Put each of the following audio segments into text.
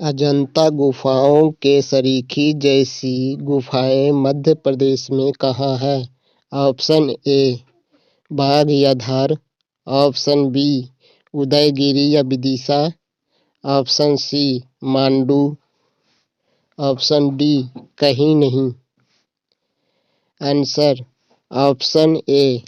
अजंता गुफाओं के सरीखे जैसी गुफाएं मध्य प्रदेश में कहाँ है? ऑप्शन ए बाघ या धार, ऑप्शन बी उदयगिरी या Vidisha, option C Mandu, option D कहीं नहीं। Answer option A.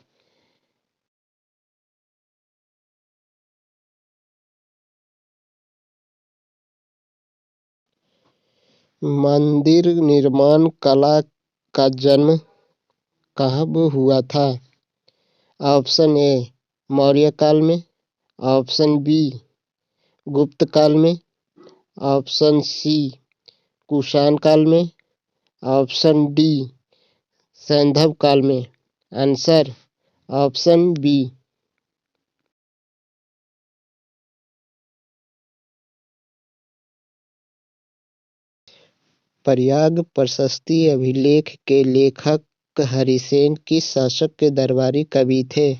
मंदिर निर्माण कला का जन्म कब हुआ था? ऑप्शन ए मौर्य काल में, ऑप्शन बी गुप्त काल में, ऑप्शन सी कुषाण काल में, ऑप्शन डी सैंधव काल में। Answer option B. प्रयाग प्रशस्ति अभिलेख के लेखक हरिसेन किस शासक के दरबारी कवि थे?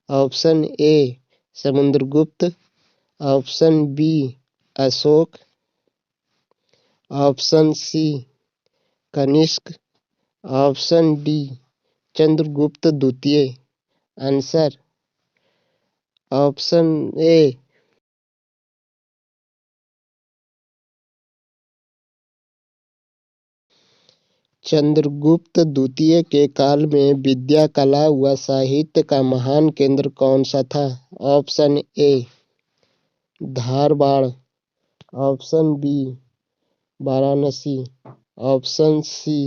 Option A Samudragupta, option B Ashoka, option C Kanishka, option D Chandragupta द्वितीय। Answer option A. चंद्रगुप्त द्वितीय के काल में विद्या, कला व साहित्य का महान केंद्र कौन सा था? Option A Dharwad, option B Varanasi, option C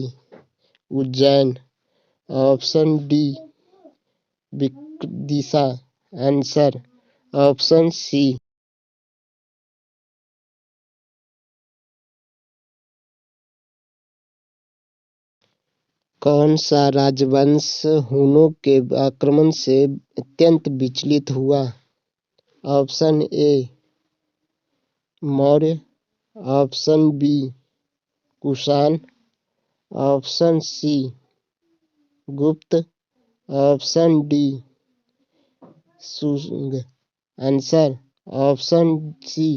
Ujjain, option D Vidisha. Answer option C. कौन सा राजवंश हुनों के आक्रमण से अत्यंत विचलित हुआ? Option A Maurya, option B Kushan, option C Gupta, option D Shunga. Answer option C.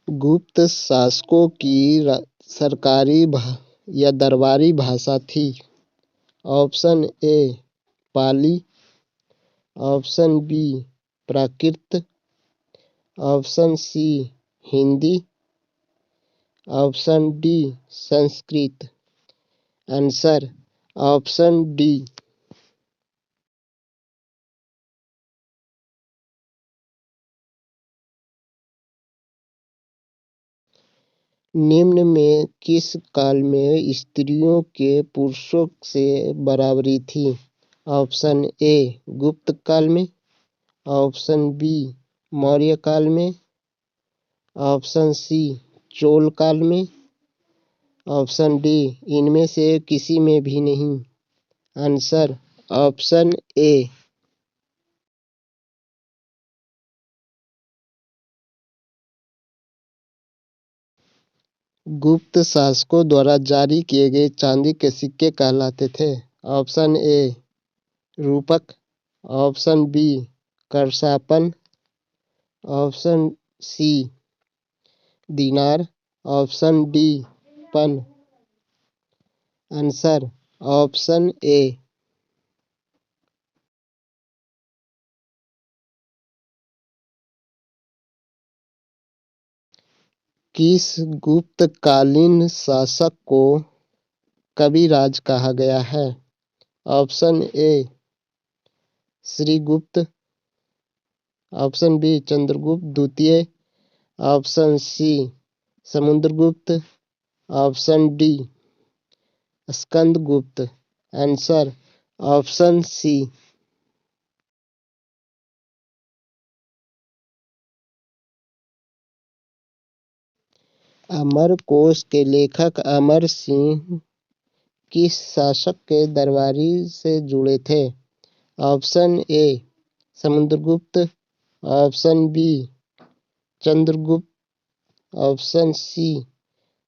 Gupta शासकों की सरकारी या दरबारी भाषा थी? Option A Pali, option B Prakrit, option C Hindi, option D Sanskrit. Answer option D. निम्न में किस काल में स्त्रियों के पुरुषों से बराबरी थी? ऑप्शन ए गुप्त काल में, ऑप्शन बी मौर्य काल में, ऑप्शन सी चोल काल में, ऑप्शन डी इनमें से किसी में भी नहीं। Answer option A. गुप्त शासकों द्वारा जारी किए गए चांदी के सिक्के कहलाते थे? ऑप्शन ए रूपक, ऑप्शन बी करसापन, ऑप्शन सी दीनार, ऑप्शन डी पन। Answer option A. किस गुप्तकालीन शासक को कविराज कहा गया है? Option A Srigupta, option B Chandragupta द्वितीय, option C Samudragupta, option D Skandagupta. Answer option C. Amarakosha के लेखक अमर सिंह किस शासक के दरबारी से जुड़े थे? Option A Samudragupta, option B Chandragupta, option C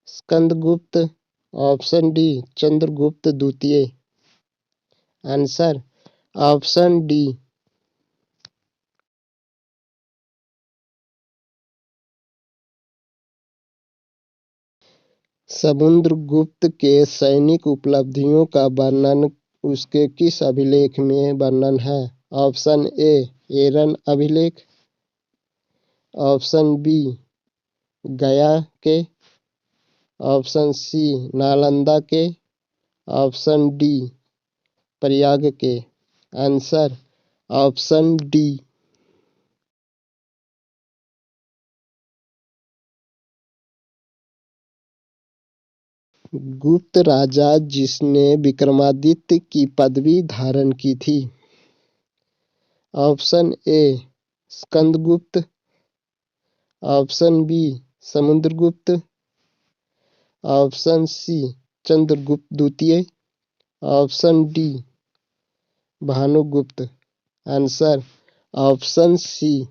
Skandagupta, option D Chandragupta द्वितीय। आंसर ऑप्शन डी समुद्रगुप्त के सैनिक उपलब्धियों का वर्णन उसके किस अभिलेख में वर्णन है? ऑप्शन ए एरन अभिलेख, ऑप्शन बी गया के, ऑप्शन सी नालंदा के, ऑप्शन डी प्रयाग के। Answer option D. गुप्त राजा जिसने विक्रमादित्य की पदवी धारण की थी। Option A Skandagupta, option B Samudragupta, option C Chandragupta द्वितीय, option D Bhanugupta. Answer option C.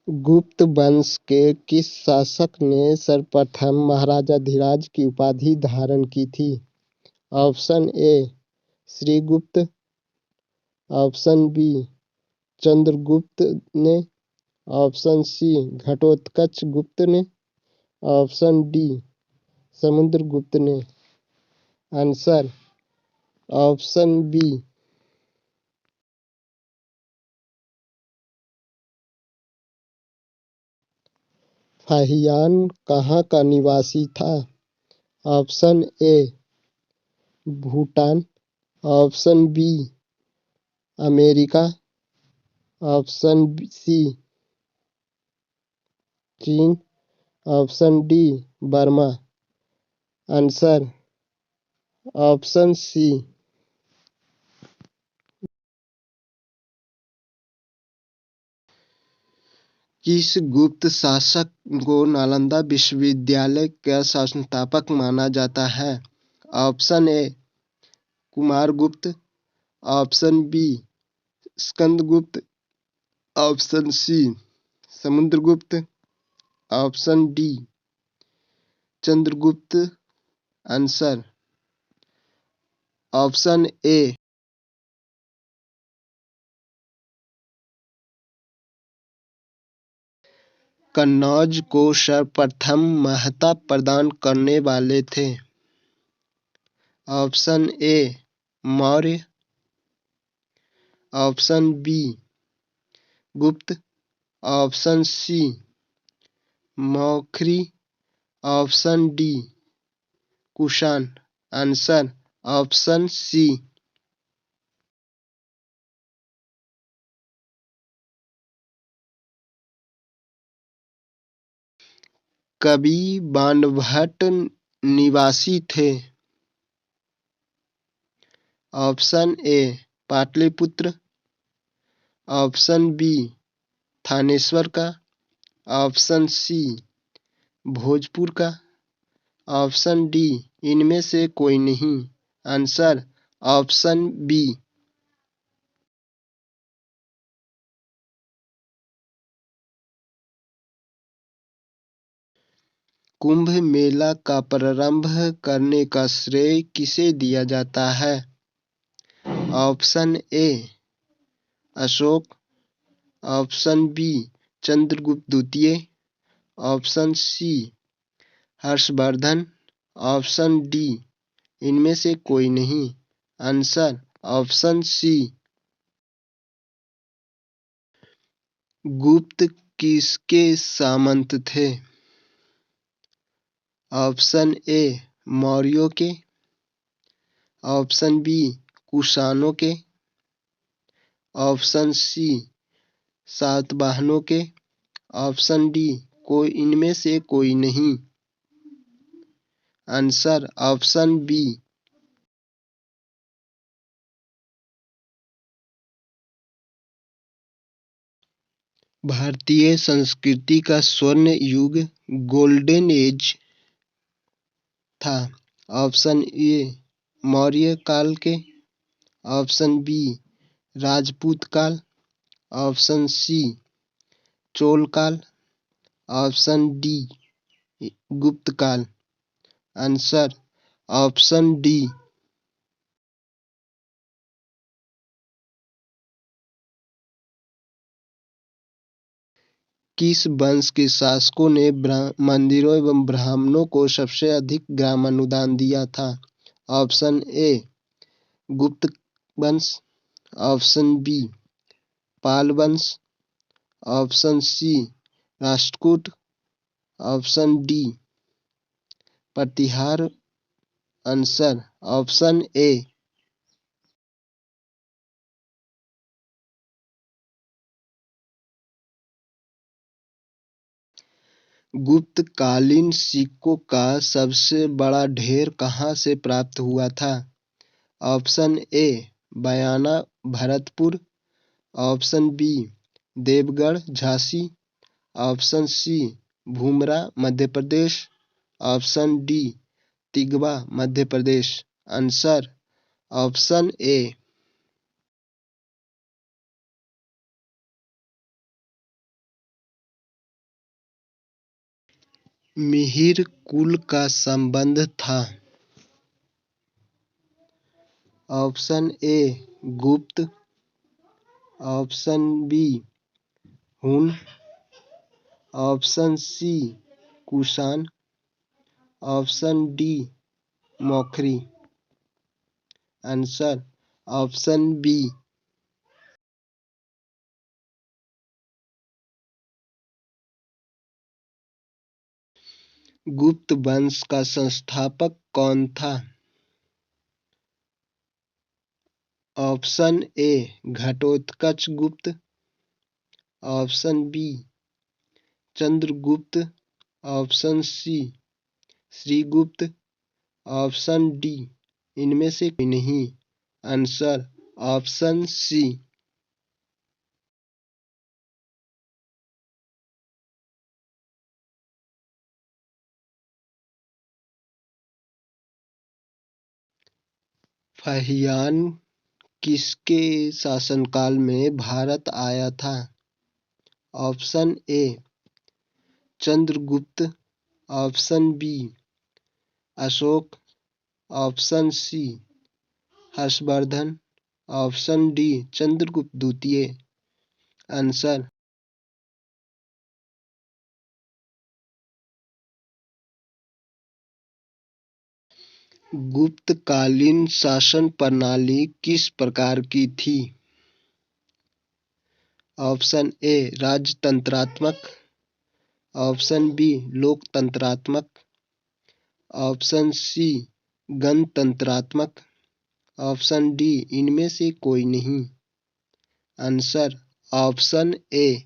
Gupta वंश के किस शासक ने सर्वप्रथम महाराजाधिराज की उपाधि धारण की थी? Option A Srigupta, option B Chandragupta ने, ऑप्शन सी घटोत्कच गुप्त ने, ऑप्शन डी समुद्रगुप्त ने। Answer option B. फाहियान कहाँ का निवासी था? Option A Bhutan, option B America, option C चीन, option D Burma. Answer option C. किस गुप्त शासक को नालंदा विश्वविद्यालय का संस्थापक माना जाता है? Option A Kumaragupta, option B Skandagupta, option C Samudragupta, option D Chandragupta. Answer option A. Kannauj को सर्वप्रथम महत्ता प्रदान करने वाले थे? Option A Maurya, option B Gupta, option C Maukhari, option D Kushan. Answer option C. कवि बाणभट्ट निवासी थे? Option A Pataliputra, option B Thaneshwar का, ऑप्शन सी भोजपुर का, ऑप्शन डी इनमें से कोई नहीं। Answer option B. Kumbh Mela का प्रारंभ करने का श्रेय किसे दिया जाता है? Option A Ashoka, option B Chandragupta द्वितीय, option C Harshavardhana, option D इनमें से कोई नहीं। Answer option C. गुप्त किसके सामंत थे? ऑप्शन ए मौर्यों के, ऑप्शन बी कुषाणों के, ऑप्शन सी सातवाहनों के, ऑप्शन डी कोई इनमें से कोई नहीं। Answer option B. भारतीय संस्कृति का स्वर्ण युग गोल्डन एज था? ऑप्शन ए मौर्य काल के, ऑप्शन बी राजपूत काल, ऑप्शन सी चोल काल, ऑप्शन डी गुप्त काल। Answer option D. किस वंश के शासकों ने मंदिरों एवं ब्राह्मणों को सबसे अधिक ग्राम अनुदान दिया था? ऑप्शन ए गुप्त वंश, ऑप्शन बी पाल वंश, option C Rashtrakuta, option D Pratihara. Answer option A. गुप्तकालीन सिक्कों का सबसे बड़ा ढेर कहाँ से प्राप्त हुआ था? Option A Bayana Bharatpur, option B Deogarh Jhansi, option C Bhumara Madhya Pradesh, option D Tigwa Madhya Pradesh. Answer option A. Mihirakula का संबंध था? Option A Gupta, option B Hun, option C Kushan, option D Maukhari. Answer option B. Gupta वंश का संस्थापक कौन था? Option A Ghatotkacha Gupta, option B Chandragupta, option C Srigupta, option D इनमें से कोई नहीं। आंसर ऑप्शन सी। फाहियान किसके शासनकाल में भारत आया था? Option A Chandragupta, option B Ashoka, option C Harshavardhana, option D Chandragupta द्वितीय। आंसर गुप्तकालीन शासन प्रणाली किस प्रकार की थी? ऑप्शन ए राजतंत्रात्मक, ऑप्शन बी लोकतंत्रात्मक, ऑप्शन सी गणतंत्रात्मक, ऑप्शन डी इनमें से कोई नहीं। Answer option A.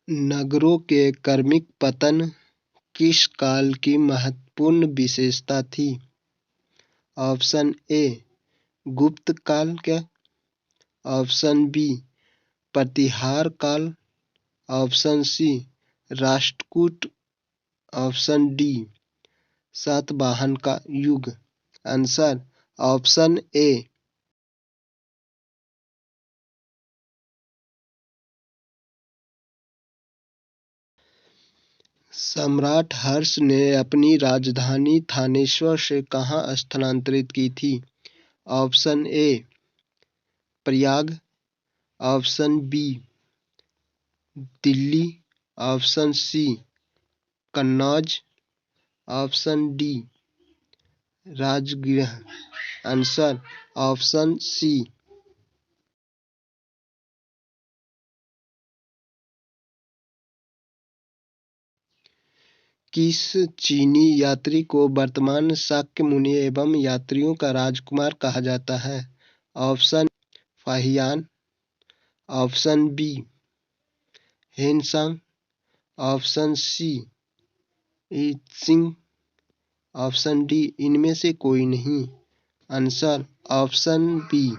नगरों के क्रमिक पतन किस काल की महत्वपूर्ण विशेषता थी? ऑप्शन ए गुप्त काल का, ऑप्शन बी प्रतिहार काल, option C Rashtrakuta, option D Satavahana का युग। Answer option A. सम्राट हर्ष ने अपनी राजधानी थानेश्वर से कहाँ स्थानांतरित की थी? Option A Prayag, option B Delhi, option C Kannauj, option D Rajagriha. Answer option C. किस चीनी यात्री को वर्तमान शाक्य मुनि एवं यात्रियों का राजकुमार कहा जाता है? Option Fahien, option B Hiuen Tsang, option C Itsing, option D इनमें से कोई नहीं। Answer option B.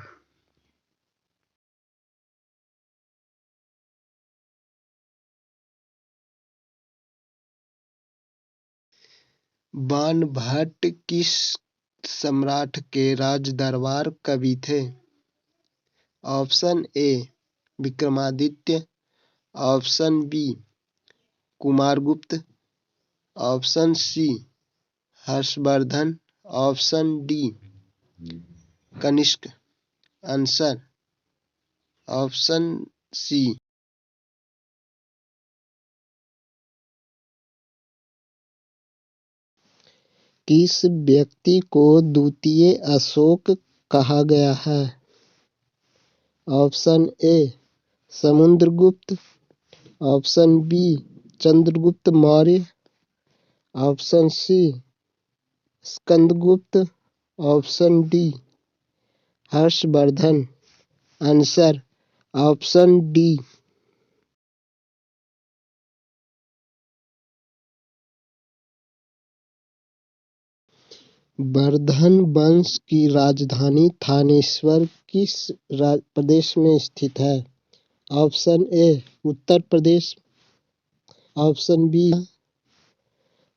बाणभट्ट किस सम्राट के राजदरबार कवि थे? Option A Vikramaditya, option B Kumaragupta, option C Harshavardhana, option D Kanishka. Answer option C. किस व्यक्ति को द्वितीय अशोक कहा गया है? Option A Samudragupta, option B Chandragupta Maurya, option C Skandagupta, option D Harshavardhana. Answer option D. Vardhana वंश की राजधानी थानेश्वर किस प्रदेश में स्थित है? Option A Uttar Pradesh, option B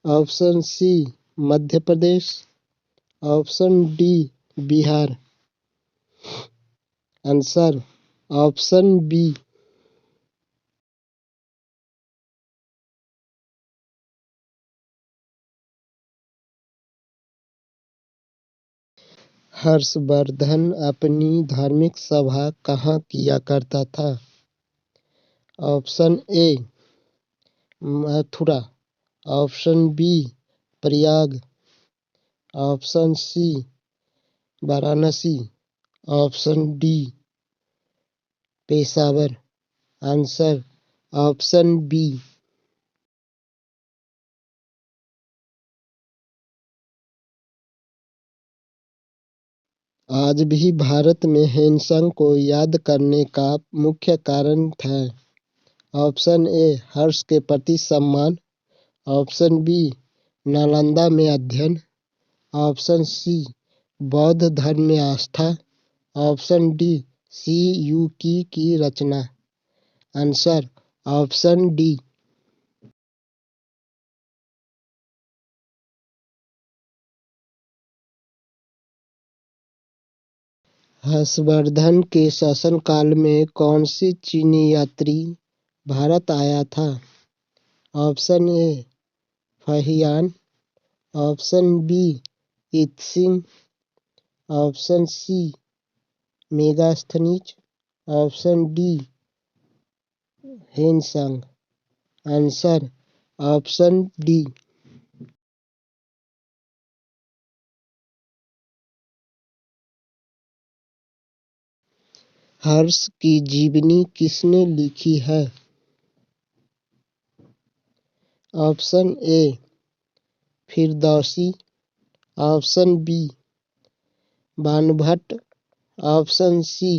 option C Madhya Pradesh, option D Bihar. Answer option B. Harshvardhan अपनी धार्मिक सभा कहाँ किया करता था? Option A Mathura, option B Prayag, option C Varanasi, option D Peshawar. Answer option B. आज भी भारत में हेनसंग को याद करने का मुख्य कारण है। ऑप्शन ए हर्ष के प्रति सम्मान, ऑप्शन बी नालंदा में अध्ययन, ऑप्शन सी बौद्ध धर्म में आस्था, option D Si Yu Ki रचना। Answer option D. हर्षवर्धन के शासनकाल में कौन सी चीनी यात्री भारत आया था? Option A Fahien, option B Itsing, option C Megasthenes, option D Hiuen Tsang. Answer option D. Harsha की जीवनी किसने लिखी है? Option A Firdausi, option B Banabhatta, option C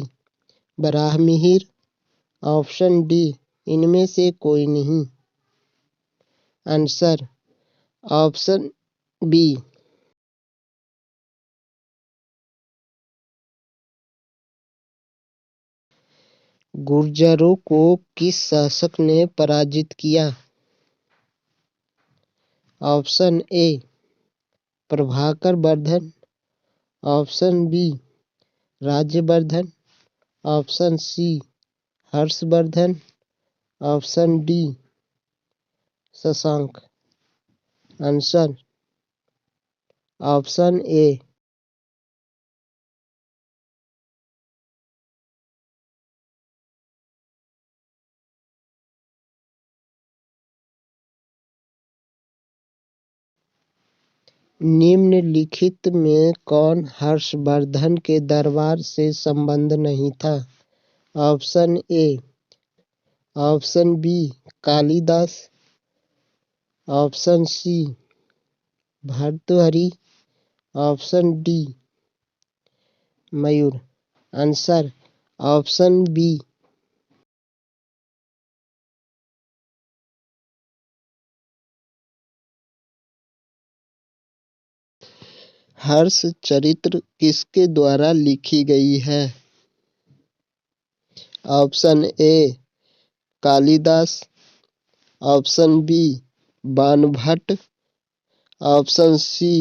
Varahamihira, option D इनमें से कोई नहीं। Answer option B. गुर्जरों को किस शासक ने पराजित किया? Option A Prabhakar Vardhan, option B Rajyavardhana, option C Harshavardhana, option D Shashank. Answer option A. निम्नलिखित में कौन हर्षवर्धन के दरबार से संबद्ध नहीं था? Option A, option B Kalidasa, option C Bhartrihari, option D Mayura. Answer option B. Harshacharita किसके द्वारा लिखी गई है? Option A Kalidasa, option B Banabhatta, option C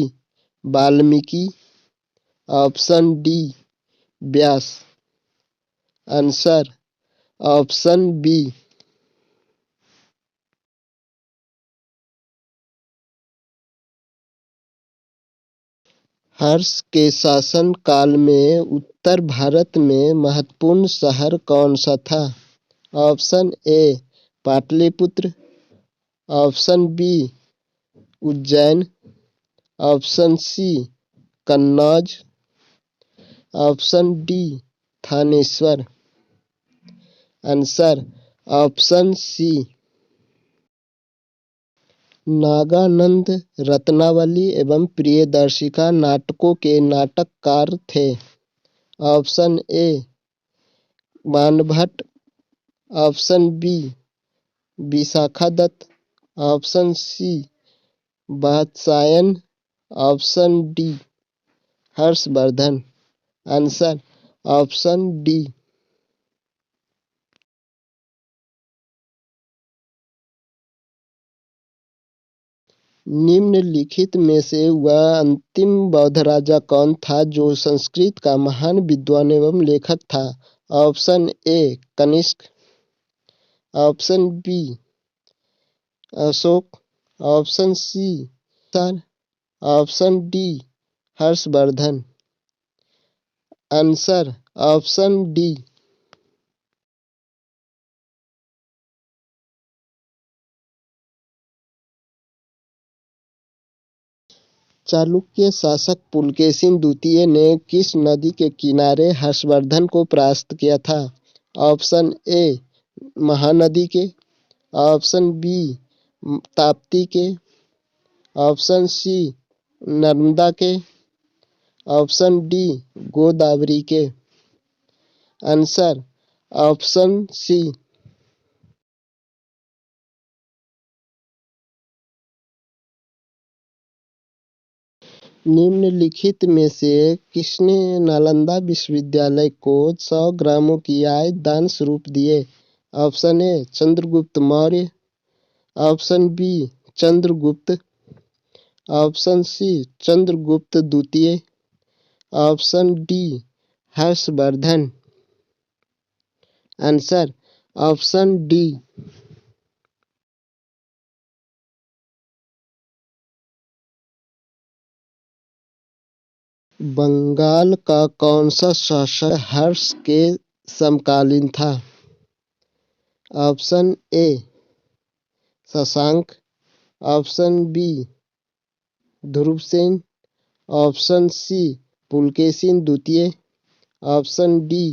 Valmiki, option D Vyasa. Answer option B. Harsha के शासन काल में उत्तर भारत में महत्वपूर्ण शहर कौन सा था? Option A Pataliputra, option B Ujjain, option C Kannauj, option D Thanesar. Answer option C. Nagananda Ratnavali एवं प्रियदर्शिका नाटकों के नाटककार थे। Option A Banabhatta, option B Vishakha Datta, option C Vatsyayana, option D Harshavardhana. Answer option D. निम्नलिखित में से वह अंतिम बौद्ध राजा कौन था जो संस्कृत का महान विद्वान एवं लेखक था? Option A Kanishka, option B Ashoka, option C sir, option D Harshavardhana. Answer option D. Chalukya शासक पुलकेशिन द्वितीय ने किस नदी के किनारे हर्षवर्धन को परास्त किया था? ऑप्शन ए महानदी के, ऑप्शन बी ताप्ती के, ऑप्शन सी नर्मदा के, ऑप्शन डी गोदावरी के। Answer option C. निम्नलिखित में से किसने नालंदा विश्वविद्यालय को 100 ग्रामों की आय दान स्वरूप दिए? Option A Chandragupta Maurya, option B Chandragupta, option C Chandragupta द्वितीय, option D Harshavardhana. Answer option D. Bengal का कौन सा शासक हर्ष के समकालीन था? Option A Shashank, option B Dhruvasena, option C Pulakeshin द्वितीय, option D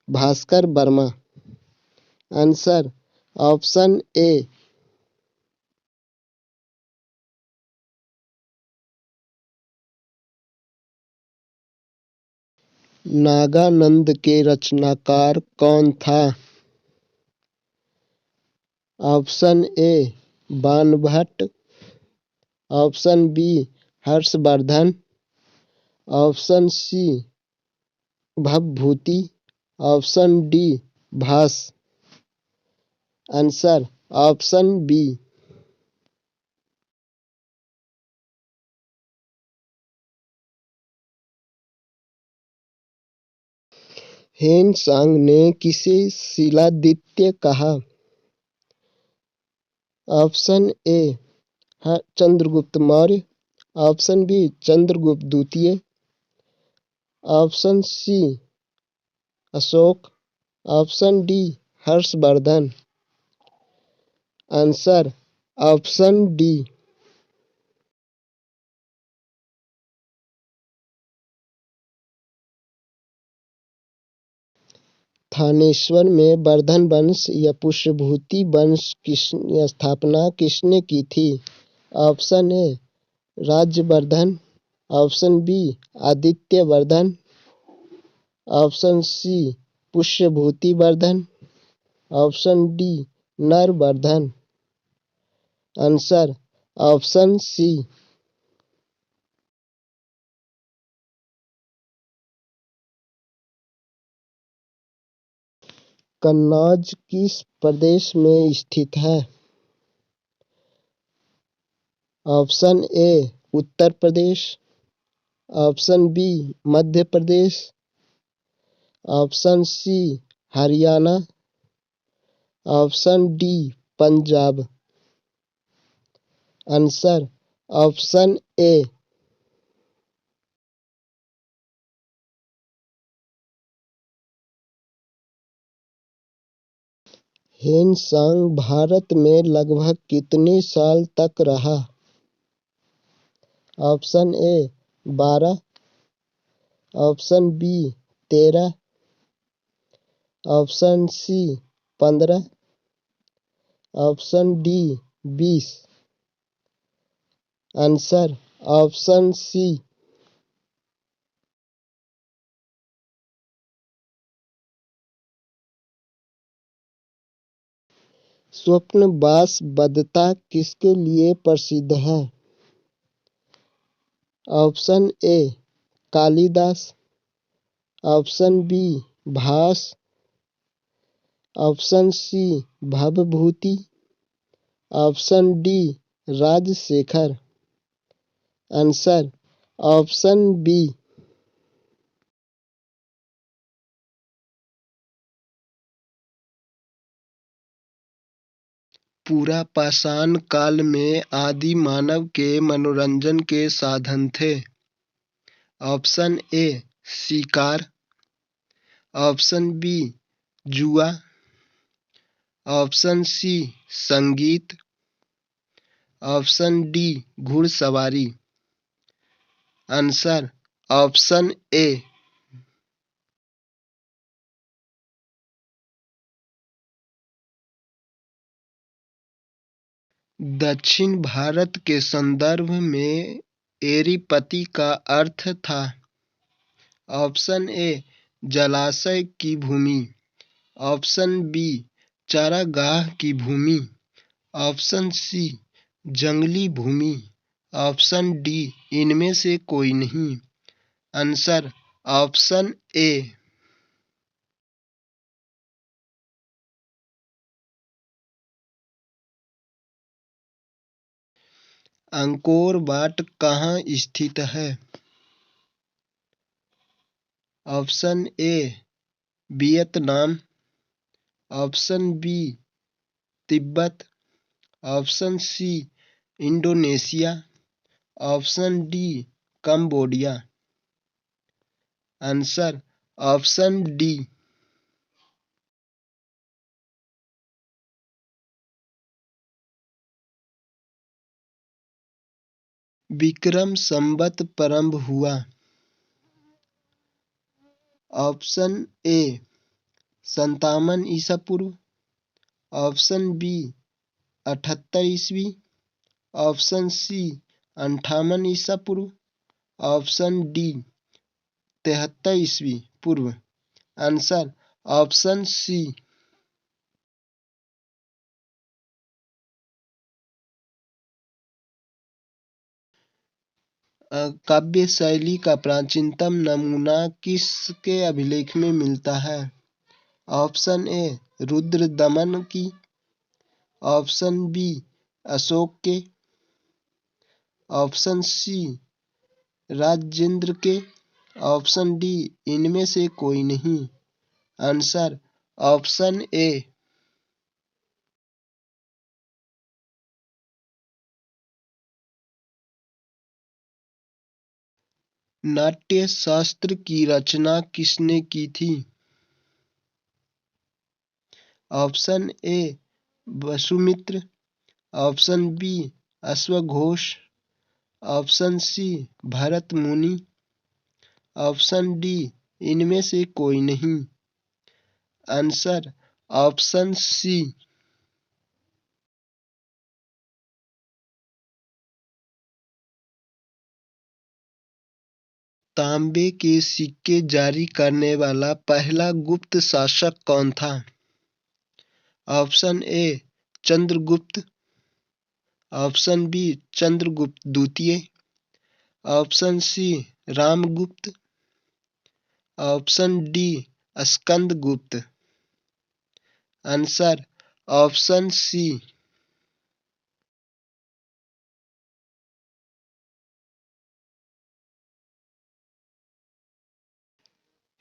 Bhaskar Varma. Answer option A. Nagananda के रचनाकार कौन था? Option A Banabhatta, option B Harshavardhana, option C Bhavabhuti, option D Bhasa. Answer option B. Hiuen Tsang ने किसे शिलादित्य कहा? Option A Chandragupta Maurya, option B Chandragupta द्वितीय, option C Ashoka, option D Harshavardhana. Answer option D. Thaneshwar में वर्धन वंश या पुष्यभूति वंश की स्थापना किसने की थी? Option A Rajyavardhana, option B Adityavardhana, option C Pushyabhuti Vardhana, option D Naravardhana. Answer option C. Kannauj किस प्रदेश में स्थित है? Option A Uttar Pradesh, option B Madhya Pradesh, option C Haryana. Option D Punjab. Answer option A Hiuen Tsang Bharat में लगभग कितने साल तक रहा? Option A 12, option B 13, option C 15, option D 20। Answer option C. Swapnavasavadatta किसके लिए प्रसिद्ध है? Option A Kalidasa, option B Bhasa, option C Bhavabhuti, option D Rajashekhara. Answer option B. पूरा पाषाण काल में आदि मानव के मनोरंजन के साधन थे। ऑप्शन ए शिकार, ऑप्शन बी जुआ, ऑप्शन सी संगीत, ऑप्शन डी घुड़सवारी। आंसर ऑप्शन ए। दक्षिण भारत के संदर्भ में एरीपति का अर्थ था। ऑप्शन ए जलाशय की भूमि, ऑप्शन बी चारागाह की भूमि, ऑप्शन सी जंगली भूमि, ऑप्शन डी इनमें से कोई नहीं। Answer option A. Angkor Wat कहाँ स्थित है? Option A Vietnam, option B Tibet, option C Indonesia, option D Cambodia. Answer option D. Vikram Samvat प्रारंभ हुआ। ऑप्शन ए 57 ईसा पूर्व, ऑप्शन बी 78 ईस्वी, ऑप्शन सी 58 ईसा पूर्व, ऑप्शन डी 73 ईस्वी पूर्व। Answer option C. काव्य शैली का प्राचीनतम नमूना किसके अभिलेख में मिलता है? ऑप्शन ए रुद्रदमन की, ऑप्शन बी अशोक के, ऑप्शन सी राजेंद्र के, ऑप्शन डी इनमें से कोई नहीं। Answer option A. Natya Shastra की रचना किसने की थी? Option A Vasumitra, option B अश्वघोष, option C Bharata Muni, option D इनमें से कोई नहीं। Answer option C. तांबे के सिक्के जारी करने वाला पहला गुप्त शासक कौन था? Option A Chandragupta, option B Chandragupta द्वितीय, option C Ramagupta, option D Skandagupta. Answer option C.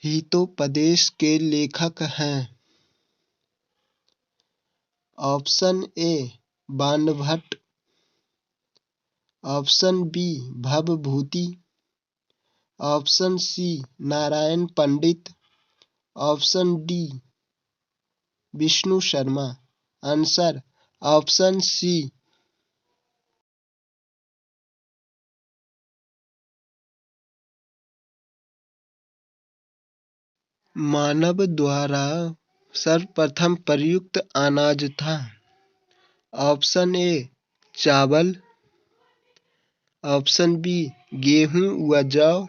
Hitopadesha के लेखक हैं। Option A Banabhatta, option B Bhavabhuti, option C Narayana Pandit, option D Vishnu Sharma. Answer option C. मानव द्वारा सर्वप्रथम प्रयुक्त अनाज था। ऑप्शन ए चावल, ऑप्शन बी गेहूं व जौ,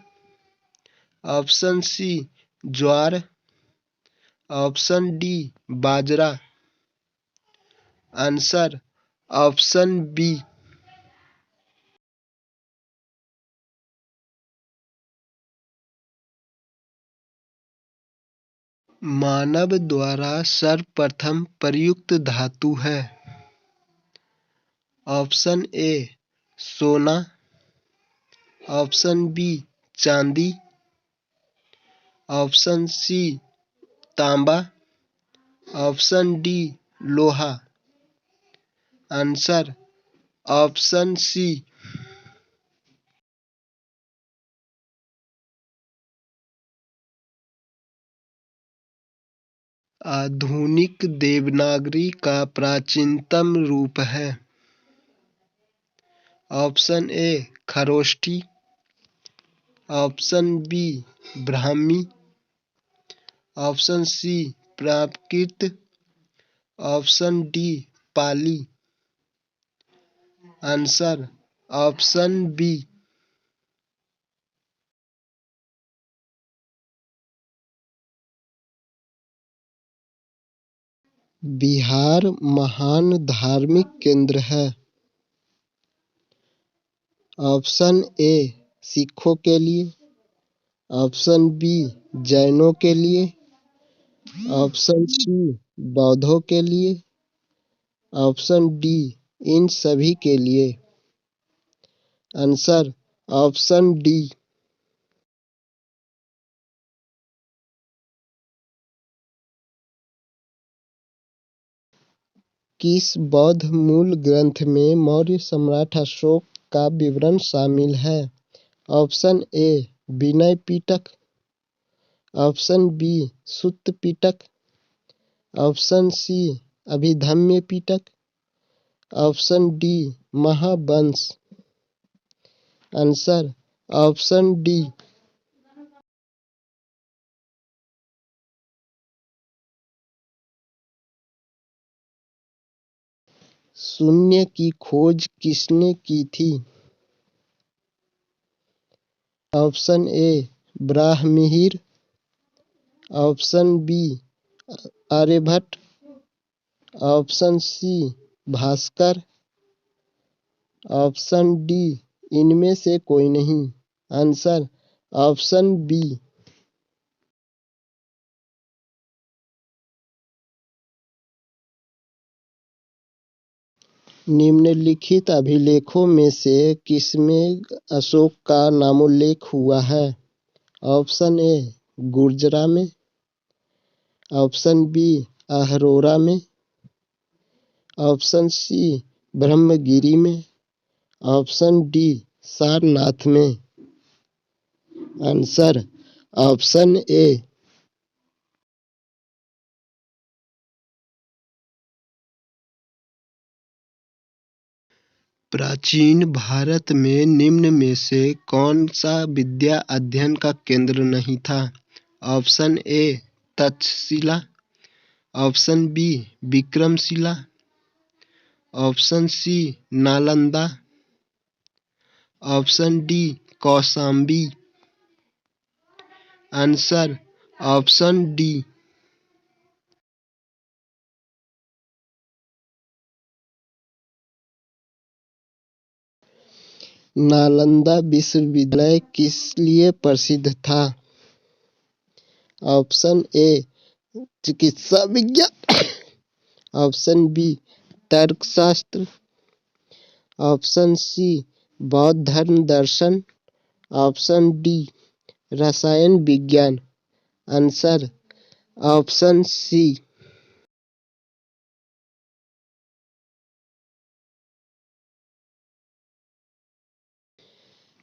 ऑप्शन सी ज्वार, ऑप्शन डी बाजरा। Answer option B. मानव द्वारा सर्वप्रथम प्रयुक्त धातु है। ऑप्शन ए सोना, ऑप्शन बी चांदी, ऑप्शन सी तांबा, ऑप्शन डी लोहा। Answer option C. आधुनिक देवनागरी का प्राचीनतम रूप है। Option A Kharosthi, option B Brahmi, option C Prakrit, option D Pali. Answer option B. बिहार महान धार्मिक केंद्र है। ऑप्शन ए सिखों के लिए, ऑप्शन बी जैनों के लिए, ऑप्शन सी बौद्धों के लिए, ऑप्शन डी इन सभी के लिए। Answer option D. किस बौद्ध मूल ग्रंथ में मौर्य सम्राट अशोक का विवरण शामिल है? Option A Vinaya Pitaka, option B Sutta Pitaka, option C Abhidhamma Pitaka, option D Mahavamsa. Answer option D. शून्य की खोज किसने की थी? ऑप्शन ए ब्राह्मणिर, option B Aryabhata, option C Bhaskara, option D इनमें से कोई नहीं। Answer option B. निम्नलिखित अभिलेखों में से किसमें अशोक का नामोल्लेख हुआ है? ऑप्शन ए गुर्जरा में, ऑप्शन बी अहरोरा में, ऑप्शन सी ब्रह्मगिरी में, ऑप्शन डी सारनाथ में। आंसर ऑप्शन ए। प्राचीन भारत में निम्न में से कौन सा विद्या अध्ययन का केंद्र नहीं था? Option A Takshashila, option B Vikramashila, option C Nalanda, option D Kaushambi. Answer option D. Nalanda विश्वविद्यालय किस लिए प्रसिद्ध था? ऑप्शन ए चिकित्सा विज्ञान, ऑप्शन बी तर्कशास्त्र, ऑप्शन सी बौद्ध धर्म दर्शन, ऑप्शन डी रसायन विज्ञान। आंसर ऑप्शन सी।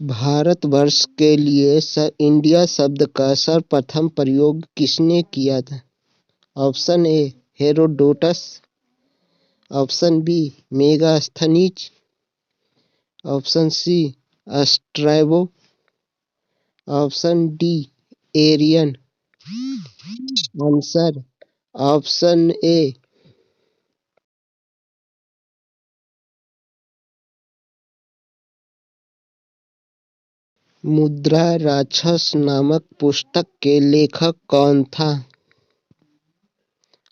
भारतवर्ष के लिए इंडिया शब्द का सर्वप्रथम प्रयोग किसने किया था? Option A Herodotus, option B Megasthenes, option C Strabo, option D Arrian. Answer option A Mudrarakshasa नामक पुस्तक के लेखक कौन था?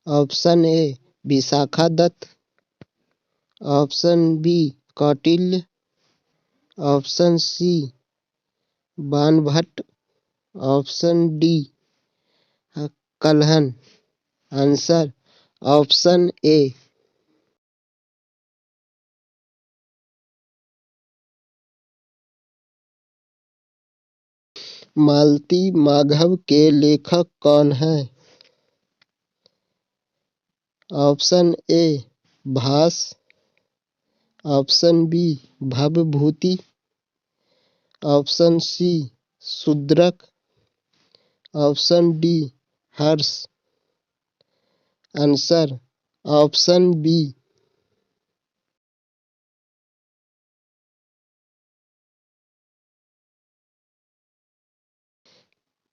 Option A Vishakhadatta, option B Kautilya, option C Banabhatta, option D Kalhana. Answer option A Malati Madhava के लेखक कौन हैं? Option A Bhasa, option B Bhavabhuti, option C Shudraka, option D Harsha. Answer option B.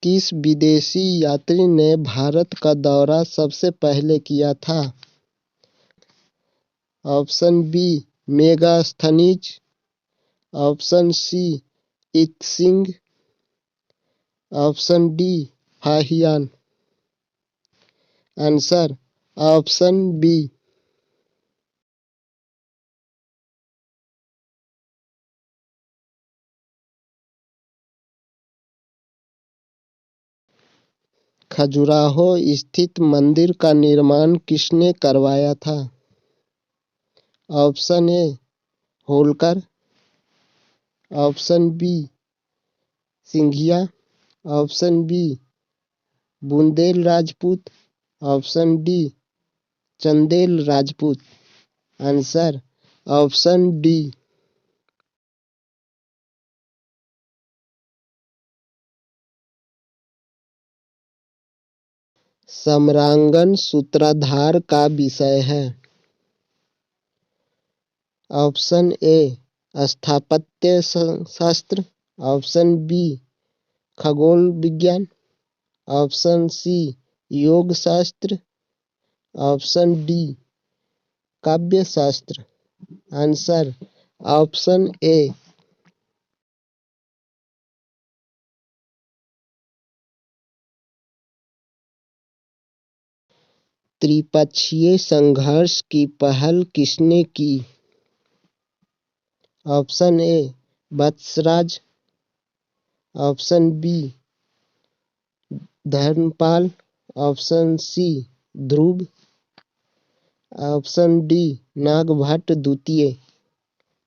किस विदेशी यात्री ने भारत का दौरा सबसे पहले किया था? Option B Megasthenes, option C Itsing, option D Fahien. Answer option B. Khajuraho स्थित मंदिर का निर्माण किसने करवाया था? Option A Holkar, option B Scindia, option B Bundela Rajput, option D Chandela Rajput. Answer option D. Samarangana Sutradhara का विषय है। ऑप्शन ए स्थापत्य शास्त्र, ऑप्शन बी खगोल विज्ञान, ऑप्शन सी योग शास्त्र, ऑप्शन डी काव्य शास्त्र। Answer option A. त्रिपक्षीय संघर्ष की पहल किसने की? Option A Vatsaraja, option B Dharmapala, option C Dhruva, option D Nagabhata द्वितीय।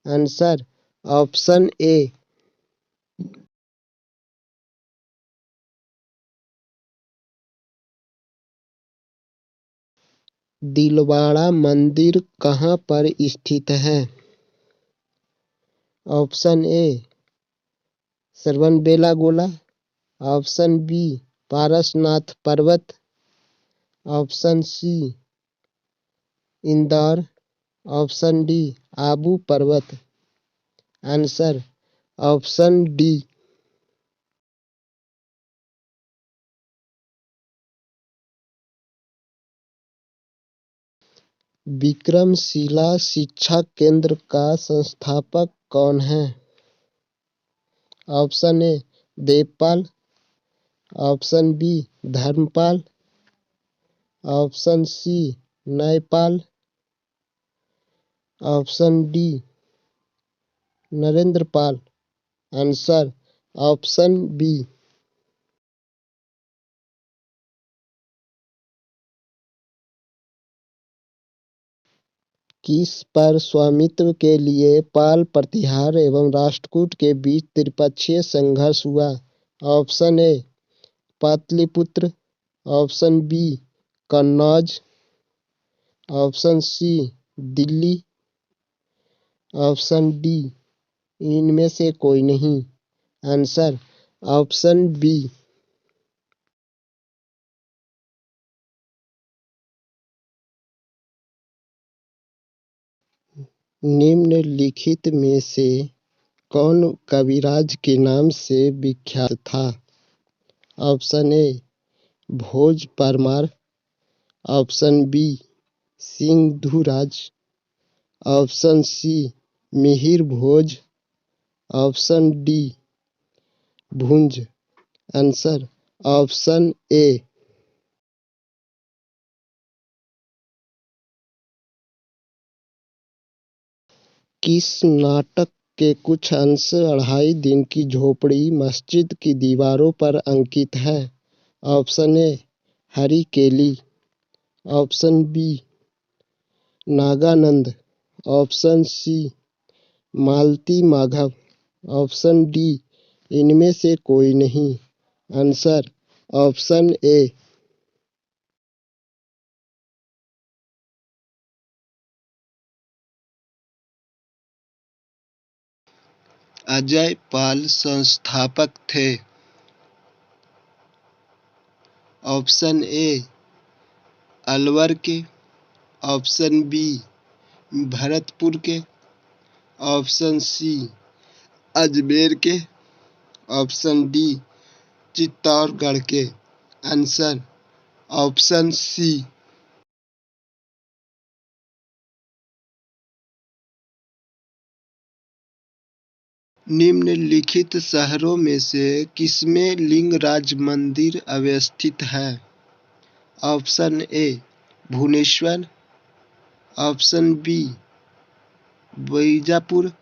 आंसर ऑप्शन ए। दिलवाड़ा मंदिर कहाँ पर स्थित है? Option A Shravanabelagola, option B Parasnath पर्वत, option C Indore, option D Abu पर्वत। Answer option D. विक्रमशिला शिक्षा केंद्र का संस्थापक कौन है? Option A Devapala, option B Dharmapala, option C Nyayapala, option D Narendrapala. Answer option B. किस पर स्वामित्व के लिए पाल प्रतिहार एवं राष्ट्रकूट के बीच त्रिपक्षीय संघर्ष हुआ? Option A Pataliputra, option B Kannauj, option C Delhi, option D इनमें से कोई नहीं। Answer option B. निम्नलिखित में से कौन कविराज के नाम से विख्यात था? Option A Bhoja Parmar, option B Sindhuraja, option C Mihir Bhoj, option D भुंज। Answer option A. किस नाटक के कुछ अंश 2.5 दिन की झोपड़ी मस्जिद की दीवारों पर अंकित है? Option A Harikeli, option B Nagananda, option C Malati Madhava, option D इनमें से कोई नहीं। Answer option A. Ajay Pal संस्थापक थे? ऑप्शन ए अलवर के, ऑप्शन बी भरतपुर के, ऑप्शन सी अजमेर के, ऑप्शन डी चित्तौड़गढ़ के। Answer option C. निम्नलिखित शहरों में से किसमें लिंगराज मंदिर अवस्थित है? Option A Bhubaneswar, option B Bijapur,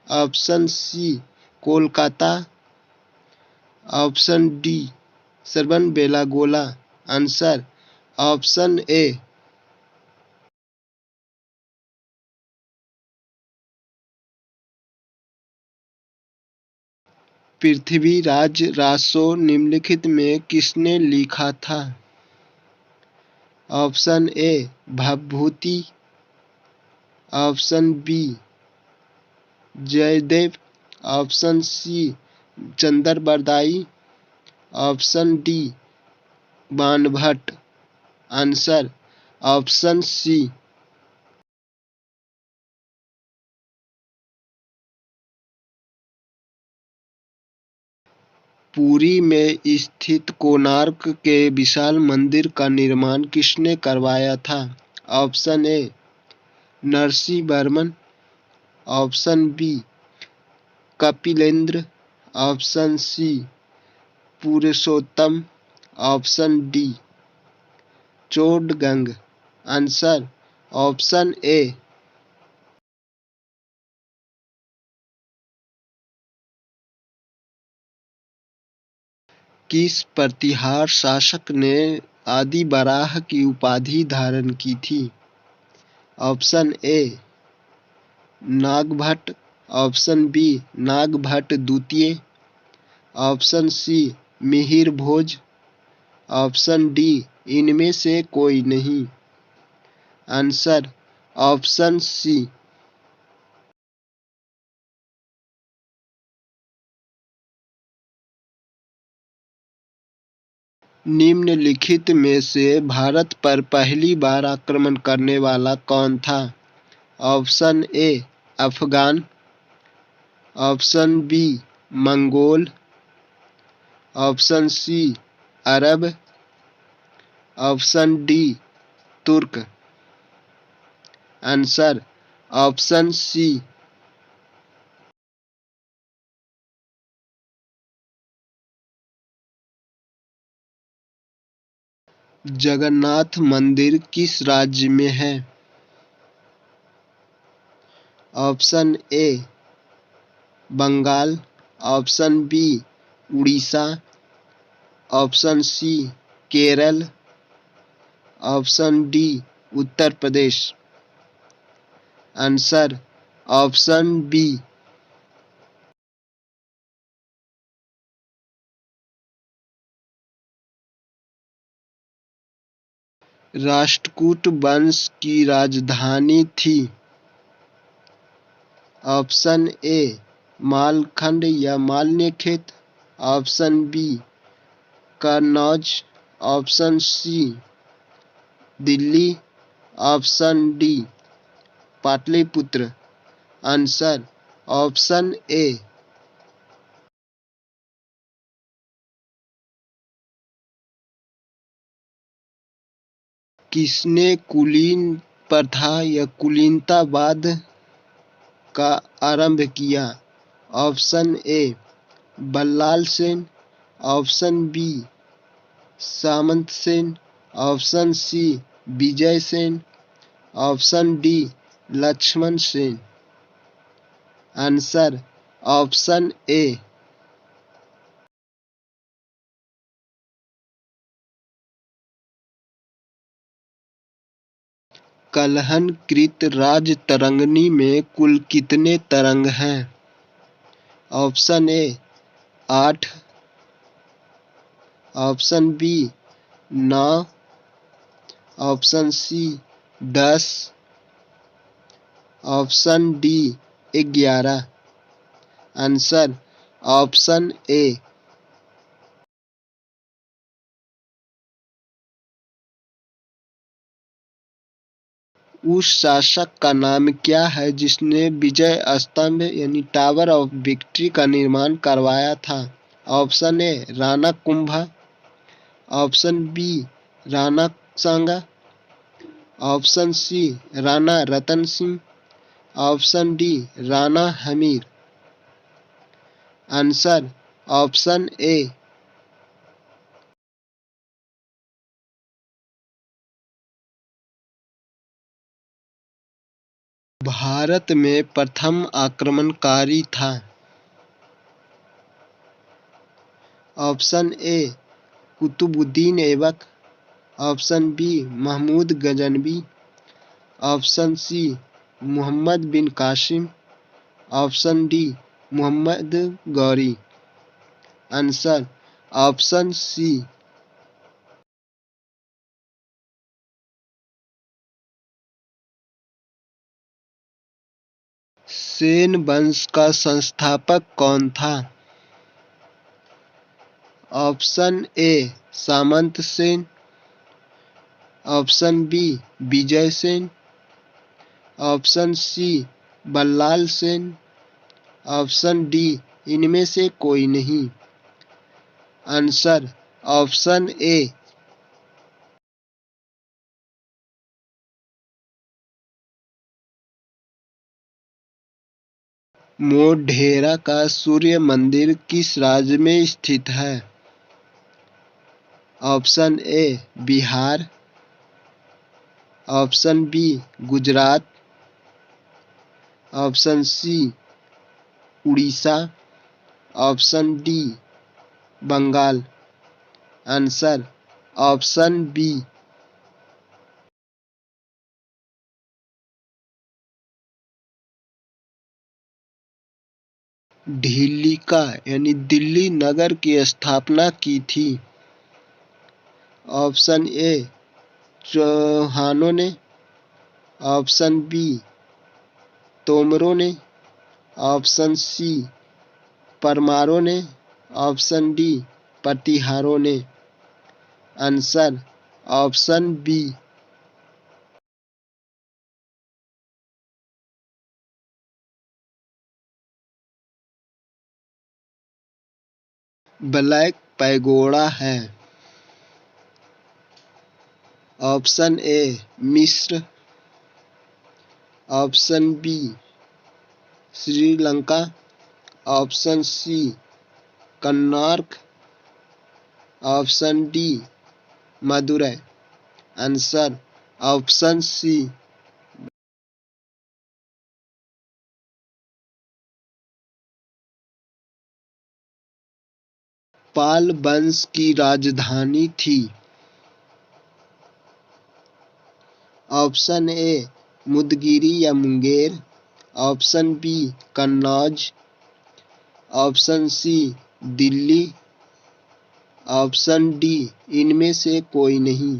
option C Kolkata, option D Shravanabelagola. Answer option A. Prithviraj Raso निम्नलिखित में किसने लिखा था? Option A Bhavabhuti, option B Jayadeva, option C Chandbardai, option D Banabhatta. Answer option C. Puri में स्थित कोणार्क के विशाल मंदिर का निर्माण किसने करवाया था? Option A Narasimha Varman, option B Kapilendra, option C Purushottam, option D Chodaganga. Answer option A. किस प्रतिहार शासक ने आदि बराह की उपाधि धारण की थी? Option A Nagabhata, option B Nagabhata द्वितीय, ऑप्शन सी मिहिर भोज, ऑप्शन डी इनमें से कोई नहीं। Answer option C. निम्नलिखित में से भारत पर पहली बार आक्रमण करने वाला कौन था? Option A Afghan, option B Mongol, option C Arab, option D Turk. Answer option C. Jagannath मंदिर किस राज्य में है? Option A Bengal, option B Orissa, option C Kerala, option D Uttar Pradesh. Answer option B. Rashtrakuta वंश की राजधानी थी? ऑप्शन ए मालखंड या मालन्य खेत, option B Kannauj, option C Delhi, option D Pataliputra. Answer option A. किसने कुलीन प्रथा या कुलीनतावाद का आरंभ किया? Option A Ballal Sen, option B Samanta Sen, option C Vijay Sen, option D Lakshman Sen. Answer option A. Kalhana कृत राजतरंगिणी में कुल कितने तरंग हैं? Option A 8, option B 9, option C 10, option D 11। Answer option A. उस शासक का नाम क्या है जिसने विजय स्तंभ यानी टावर ऑफ विक्ट्री का निर्माण करवाया था? Option A Rana Kumbha, option B Rana Sanga, option C Rana Ratan Singh, option D Rana Hammir. Answer option A. Bharat में प्रथम आक्रमणकारी था? Option A Qutbuddin Aibak, option B Mahmud Ghaznavi, option C Muhammad bin Qasim, option D Mohammad Ghori. Answer option C. Sen वंश का संस्थापक कौन था? Option A Samanta Sen, option B Vijay Sen, option C Ballal Sen, option D इनमें से कोई नहीं। आंसर ऑप्शन ए। मोढेरा का सूर्य मंदिर किस राज्य में स्थित है? Option A Bihar, option B Gujarat, option C Orissa, option D Bengal. Answer option B. Dhillika यानी दिल्ली नगर की स्थापना की थी? ऑप्शन ए चौहानों ने, ऑप्शन बी तोमरों ने, ऑप्शन सी परमारों ने, ऑप्शन डी प्रतिहारों ने। Answer option B. Black pagoda है? ऑप्शन ए मिस्र, option B Sri Lanka, option C Kannauj, option D Madurai. Answer option C. Pala वंश की राजधानी थी? ऑप्शन ए मुदगिरी या Munger, option B Kannauj, option C Delhi, option D इनमें से कोई नहीं।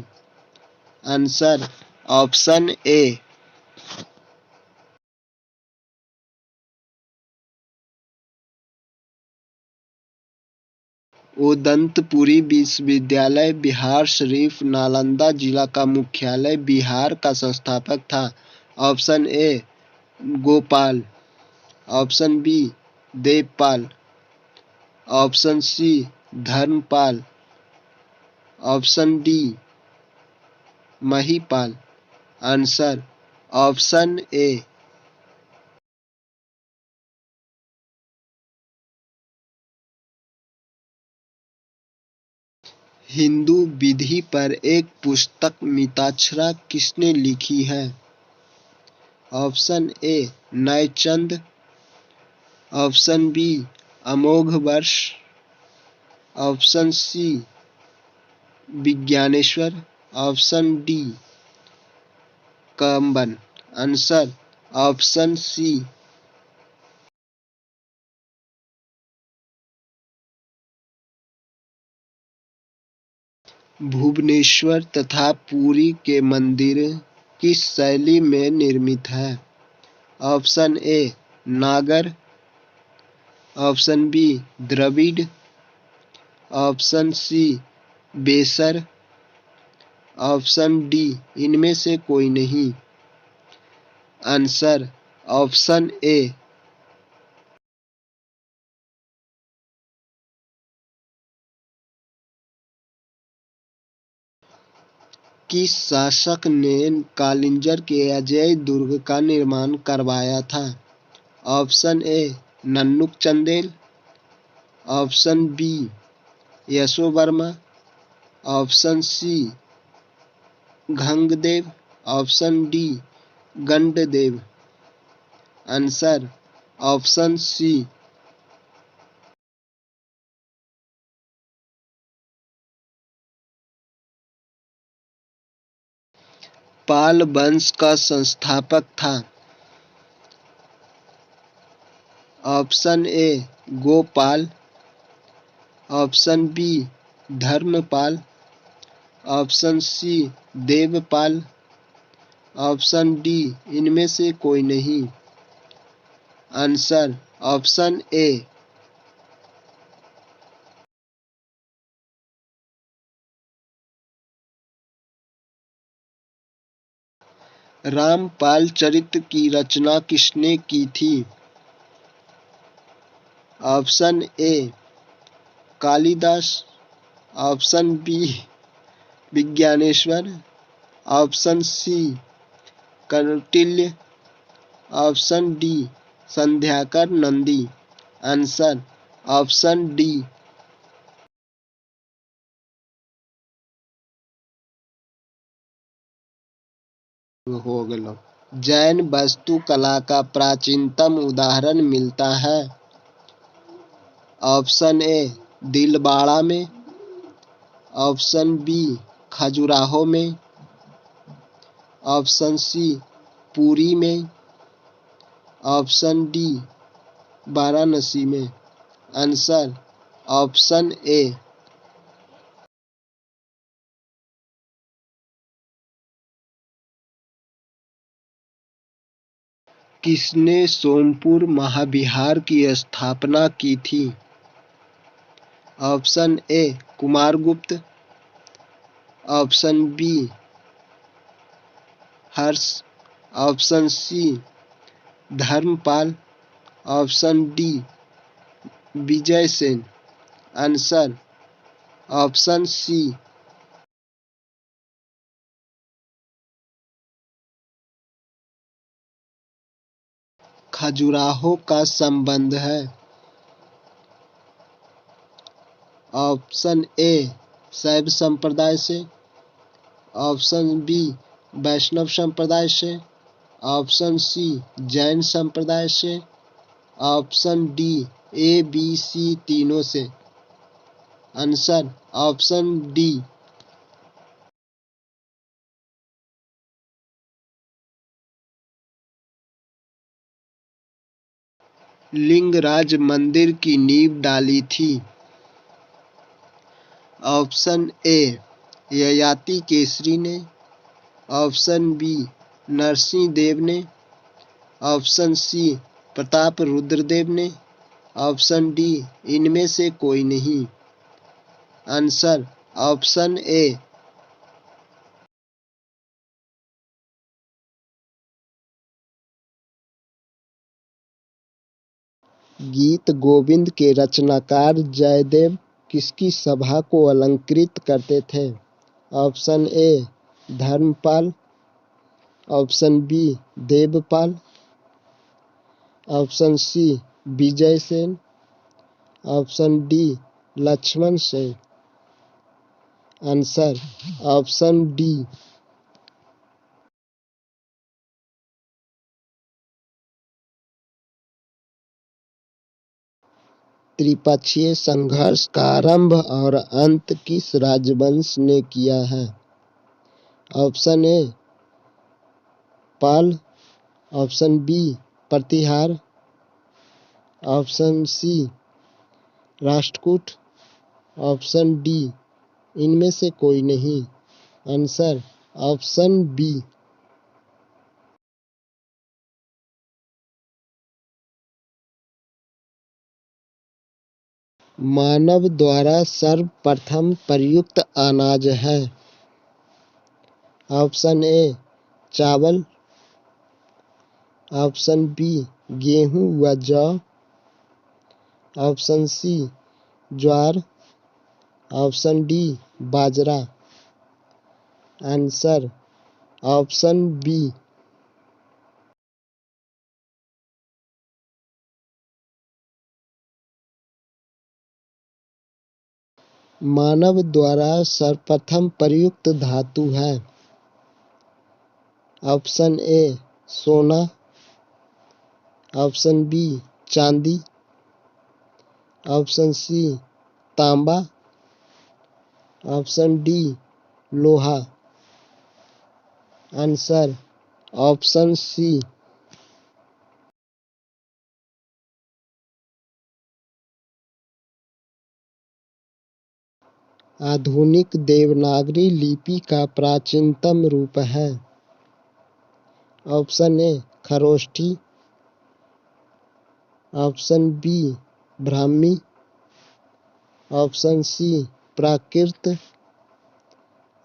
आंसर ऑप्शन ए। उदंतपुरी विश्वविद्यालय बिहार शरीफ नालंदा जिला का मुख्यालय बिहार का संस्थापक था। Option A Gopala, option B Devpal, option C Dharmapala, option D Mahipala. Answer option A. Hindu विधि पर एक पुस्तक मिताक्षरा किसने लिखी है? Option A Nayachandra, option B Amoghavarsha, option C Vijnaneshwara, option D Kamban. Answer option C. Bhubaneswar तथा पुरी के मंदिर किस शैली में निर्मित है? Option A Nagara, option B Dravida, option C Vesara, option D इनमें से कोई नहीं। Answer option A. किस शासक ने कालिंजर के अजेय दुर्ग का निर्माण करवाया था? Option A Nannuka Chandel, option B Yashovarman, option C Gangadeva, option D Gandadeva. Answer option C. Pala वंश का संस्थापक था? Option A Gopala, option B Dharmapala, option C Devapala, option D इनमें से कोई नहीं। आंसर ऑप्शन ए। रामपाल चरित्र की रचना किसने की थी? Option A Kalidasa, option B Vijnaneshwara, option C Kautilya, option D Sandhyakar Nandi. Answer option D. हो गया। जैन वास्तुकला का प्राचीनतम उदाहरण मिलता है? ऑप्शन ए दिलवाड़ा में, ऑप्शन बी खजुराहो में, ऑप्शन सी पुरी में, ऑप्शन डी वाराणसी में। Answer option A. किसने सोमपुर महाविहार की स्थापना की थी? Option A Kumaragupta, option B Harsha, option C Dharmapala, option D Vijayasena. Answer option C. Khajuraho का संबंध है? ऑप्शन ए शैव संप्रदाय से, ऑप्शन बी वैष्णव संप्रदाय से, ऑप्शन सी जैन संप्रदाय से, option D A B C तीनों से। Answer option D. लिंगराज मंदिर की नींव डाली थी? ऑप्शन ए ययाति केसरी ने, ऑप्शन बी नरसिंह देव ने, ऑप्शन सी प्रताप रुद्र देव ने, ऑप्शन डी इनमें से कोई नहीं। आंसर ऑप्शन ए। गीत गोविंद के रचनाकार जयदेव किसकी सभा को अलंकृत करते थे? Option A Dharmapal, option B Devpal, option C Vijay Sen, option D Lakshman Sen. Answer option D. त्रिपक्षीय संघर्ष का आरंभ और अंत किस राजवंश ने किया है? Option A Pala, option B Pratihara, option C Rashtrakuta, option D इनमें से कोई नहीं। Answer option B. मानव द्वारा सर्वप्रथम प्रयुक्त अनाज है? ऑप्शन ए चावल, ऑप्शन बी गेहूं व जौ, ऑप्शन सी ज्वार, ऑप्शन डी बाजरा। Answer option B. मानव द्वारा सर्वप्रथम प्रयुक्त धातु है? ऑप्शन ए सोना, ऑप्शन बी चांदी, ऑप्शन सी तांबा, ऑप्शन डी लोहा। Answer option C. आधुनिक देवनागरी लिपि का प्राचीनतम रूप है? Option A Kharosthi, option B Brahmi, option C Prakrit,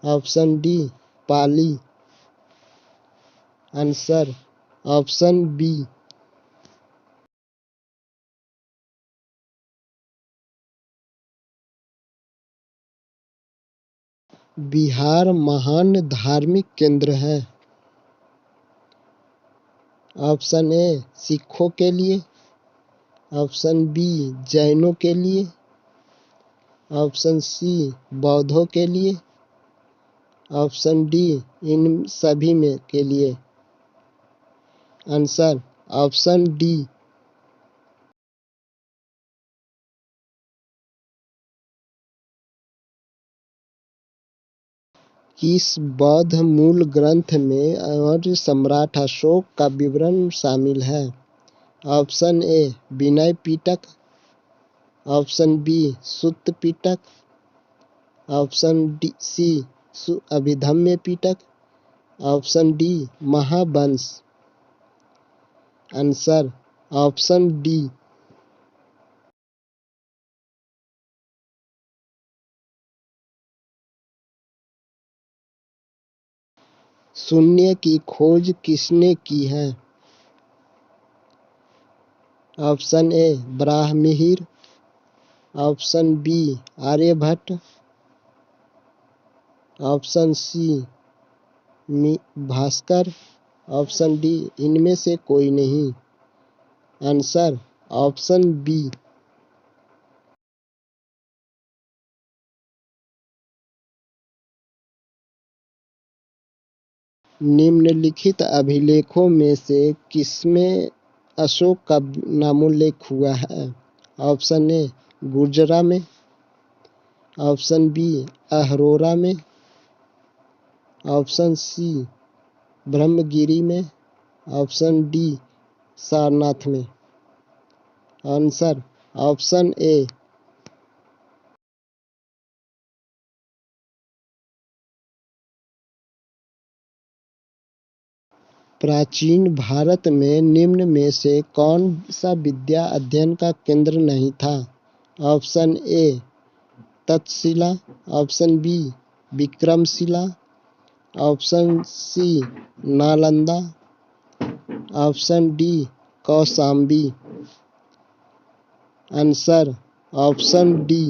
option D Pali. Answer option B. बिहार महान धार्मिक केंद्र है? ऑप्शन ए सिखों के लिए, ऑप्शन बी जैनों के लिए, ऑप्शन सी बौद्धों के लिए, ऑप्शन डी इन सभी में के लिए। Answer option D. किस बौद्ध मूल ग्रंथ में मौर्य सम्राट अशोक का विवरण शामिल है? Option A Vinaya Pitaka, option B Sutta Pitaka, option C Abhidhamma Pitaka, option D Mahavamsa. Answer option D. शून्य की खोज किसने की है? ऑप्शन ए ब्राह्मणिहिर, option B Aryabhata, option C Bhaskara, option D इनमें से कोई नहीं। Answer option B. निम्नलिखित अभिलेखों में से किसमें अशोक का नामोल्लेख हुआ है? ऑप्शन ए गुर्जरा में, ऑप्शन बी अहरोरा में, ऑप्शन सी ब्रह्मगिरी में, ऑप्शन डी सारनाथ में। आंसर ऑप्शन ए। प्राचीन भारत में निम्न में से कौन सा विद्या अध्ययन का केंद्र नहीं था? Option A Takshashila, option B Vikramashila, option C Nalanda, option D Kaushambi. Answer option D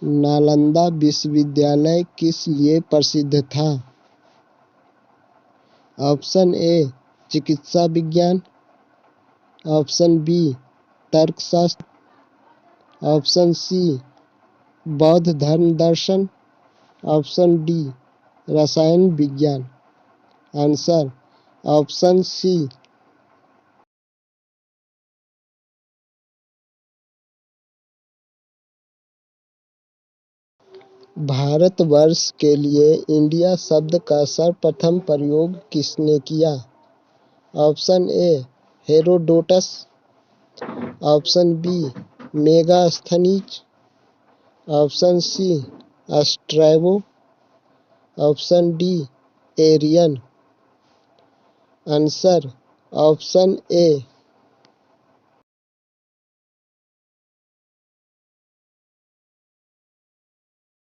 Nalanda विश्वविद्यालय किस लिए प्रसिद्ध था? ऑप्शन ए चिकित्सा विज्ञान, ऑप्शन बी तर्कशास्त्र, ऑप्शन सी बौद्ध धर्म दर्शन, ऑप्शन डी रसायन विज्ञान। आंसर ऑप्शन सी। भारतवर्ष के लिए इंडिया शब्द का सर्वप्रथम प्रयोग किसने किया? Option A Herodotus, option B Megasthenes, option C Strabo, option D Arrian. Answer option A